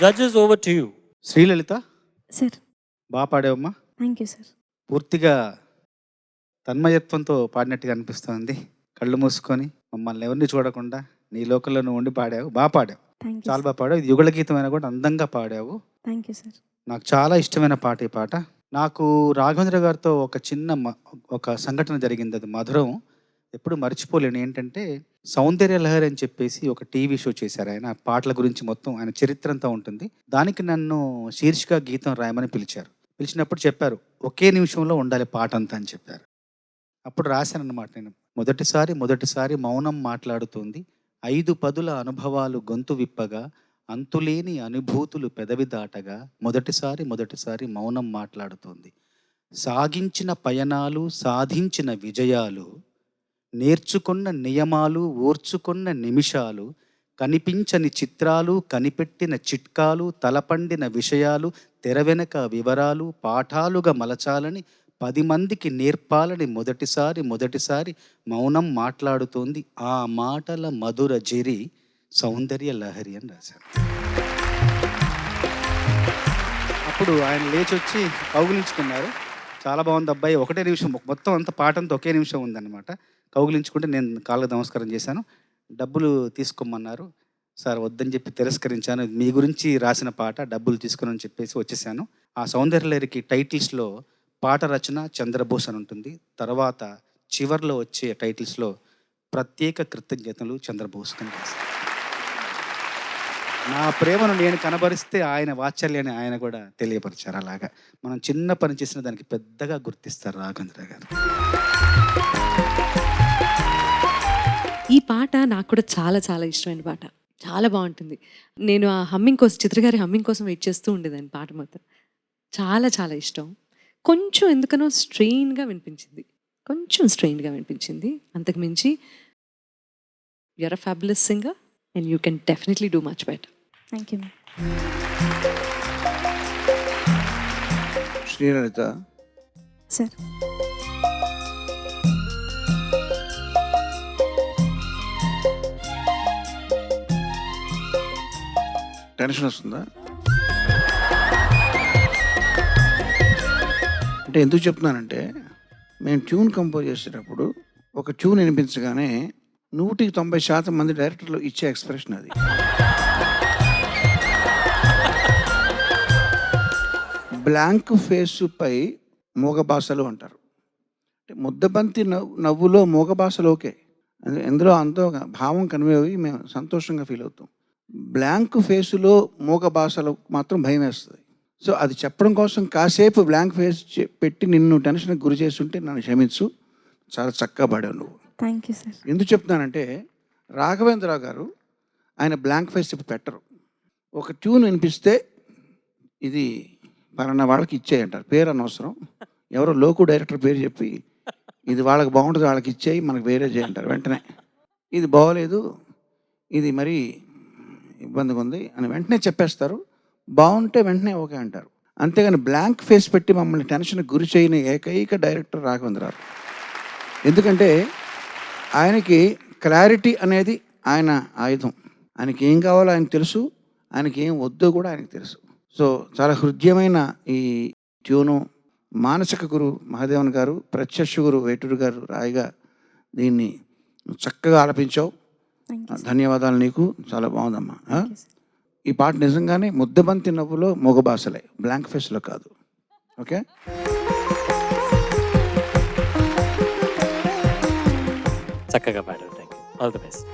Judges, over to you. Sri Lalitha sir బాగా పాడావమ్మా. Thank you sir. పూర్తిగా తన్మయత్వంతో పాడినట్టుగా అనిపిస్తోంది. కళ్ళు మూసుకొని మమ్మల్ని ఎవరిని చూడకుండా నీ లోకంలో నువ్వు ఉండి పాడావు. బాగా పాడావు, థ్యాంక్ యూ చాలా బాగా పాడావు. ఇది యుగళ గీతం అయినా కూడా అందంగా పాడావు. Thank you sir. నాకు చాలా ఇష్టమైన పాట ఈ పాట. నాకు రాఘవేంద్ర గారితో ఒక చిన్న ఒక సంఘటన జరిగింది, అది మధురం, ఎప్పుడు మర్చిపోలేను. ఏంటంటే సౌందర్య లహరి అని చెప్పేసి ఒక టీవీ షో చేశారు ఆయన. పాటల గురించి మొత్తం ఆయన చరిత్ర అంతా ఉంటుంది. దానికి నన్ను శీర్షిక గీతం రాయమని పిలిచారు. పిలిచినప్పుడు చెప్పారు, ఒకే నిమిషంలో ఉండాలి పాట అంతా అని చెప్పారు. అప్పుడు రాశాను అన్నమాట నేను. మొదటిసారి మౌనం మాట్లాడుతుంది, 5 పదుల అనుభవాలు గొంతు విప్పగా, అంతులేని అనుభూతులు పెదవి దాటగా, మొదటిసారి మౌనం మాట్లాడుతోంది. సాగించిన పయనాలు, సాధించిన విజయాలు, నేర్చుకున్న నియమాలు, ఓర్చుకున్న నిమిషాలు, కనిపించని చిత్రాలు, కనిపెట్టిన చిట్కాలు, తలపండిన విషయాలు, తెర వెనక వివరాలు, పాఠాలుగా మలచాలని 10 మందికి నేర్పాలని మొదటిసారి మౌనం మాట్లాడుతోంది, ఆ మాటల మధుర జిరి సౌందర్య లహరి అని రాశారు. అప్పుడు ఆయన లేచి వచ్చి కౌగిలించుకున్నారు. చాలా బాగుంది అబ్బాయి, ఒకటే నిమిషం, మొత్తం అంత పాట అంతా ఒకే నిమిషం ఉందన్నమాట. కౌగిలించుకుంటే నేను కాళ్ళకు నమస్కారం చేశాను. డబ్బులు తీసుకోమన్నారు. సార్ వద్దని చెప్పి తిరస్కరించాను. మీ గురించి రాసిన పాట, డబ్బులు తీసుకుని చెప్పేసి వచ్చేసాను. ఆ సౌందర్య లహరికి టైటిల్స్లో పాట రచన చంద్రబోస్ అని ఉంటుంది. తర్వాత చివర్లో వచ్చే టైటిల్స్లో ప్రత్యేక కృతజ్ఞతలు చంద్రబోస్ అని రాశారు. నా ప్రేమను నేను కనబరిస్తే ఆయన వాత్సల్యాన్ని ఆయన కూడా తెలియపరిచారు. అలాగా మనం చిన్న పని చేసిన దానికి పెద్దగా గుర్తిస్తారు రాఘవేంద్ర గారు. ఈ పాట నాకు కూడా చాలా చాలా ఇష్టమైన పాట. చాలా బాగుంటుంది. నేను ఆ హమ్మింగ్ కోసం, చిత్ర గారి హమ్మింగ్ కోసం వెయిట్ చేస్తూ ఉండేదాన్ని. పాట మాత్రం చాలా చాలా ఇష్టం. కొంచెం ఎందుకనో స్ట్రెయిన్గా వినిపించింది. అంతకు మించి you're a fabulous singer and you can definitely do much better. Thank you. Srilalitha, sir tension వస్తుందా? అంటే ఎందుకు చెప్తున్నానంటే, మేము ట్యూన్ కంపోజ్ చేసేటప్పుడు ఒక ట్యూన్ వినిపించగానే 190% మంది డైరెక్టర్లు ఇచ్చే ఎక్స్ప్రెషన్ అది. బ్లాంక్ ఫేసుపై మూగ భాషలు అంటారు. అంటే ముద్దబంతి నవ్వులో మూగ భాషలు ఓకే, ఎందులో అంతో భావం కన్వే అయ్యి మేము సంతోషంగా ఫీల్ అవుతాం. బ్లాంక్ ఫేసులో మూగ భాషలు మాత్రం భయం వేస్తుంది. సో అది చెప్పడం కోసం కాసేపు బ్లాంక్ ఫేస్ పెట్టి నిన్ను టెన్షన్కి గురి చేస్తుంటే నన్ను క్షమించు, చాలా చక్కగా పాడావు నువ్వు. Thank you sir. ఎందుకు చెప్తున్నానంటే, రాఘవేంద్రరావు గారు ఆయన బ్లాంక్ ఫేస్ చెప్పి పెట్టరు. ఒక ట్యూన్ వినిపిస్తే ఇది పలానా వాళ్ళకి ఇచ్చేయంటారు, పేరు అనవసరం, ఎవరో లోకు డైరెక్టర్ పేరు చెప్పి ఇది వాళ్ళకి బాగుంటుంది వాళ్ళకి ఇచ్చేయి మనకు వేరే చేయంటారు. వెంటనే ఇది బాగోలేదు, ఇది మరీ ఇబ్బందిగా ఉంది అని వెంటనే చెప్పేస్తారు. బాగుంటే వెంటనే ఓకే అంటారు. అంతేగాని బ్లాంక్ ఫేస్ పెట్టి మమ్మల్ని టెన్షన్కి గురి చేయని ఏకైక డైరెక్టర్ రాఘవేంద్రరావు. ఎందుకంటే ఆయనకి క్లారిటీ అనేది ఆయన ఆయుధం. ఆయనకి ఏం కావాలో ఆయనకు తెలుసు, ఆయనకి ఏం వద్దో కూడా ఆయనకు తెలుసు. సో చాలా హృదయమైన ఈ ట్యూను మానసిక గురు మహాదేవన్ గారు, ప్రత్యక్ష గురు వేటూరు గారు రాయిగా దీన్ని చక్కగా ఆలపించావు. ధన్యవాదాలు నీకు, చాలా బాగుందమ్మా. ఈ పాట నిజంగానే ముద్దబంతి నవ్వులో మూగ భాషలే, బ్లాంక్ ఫేస్లో కాదు. ఓకే, చక్కగా పాడారు. Thank you. All the best.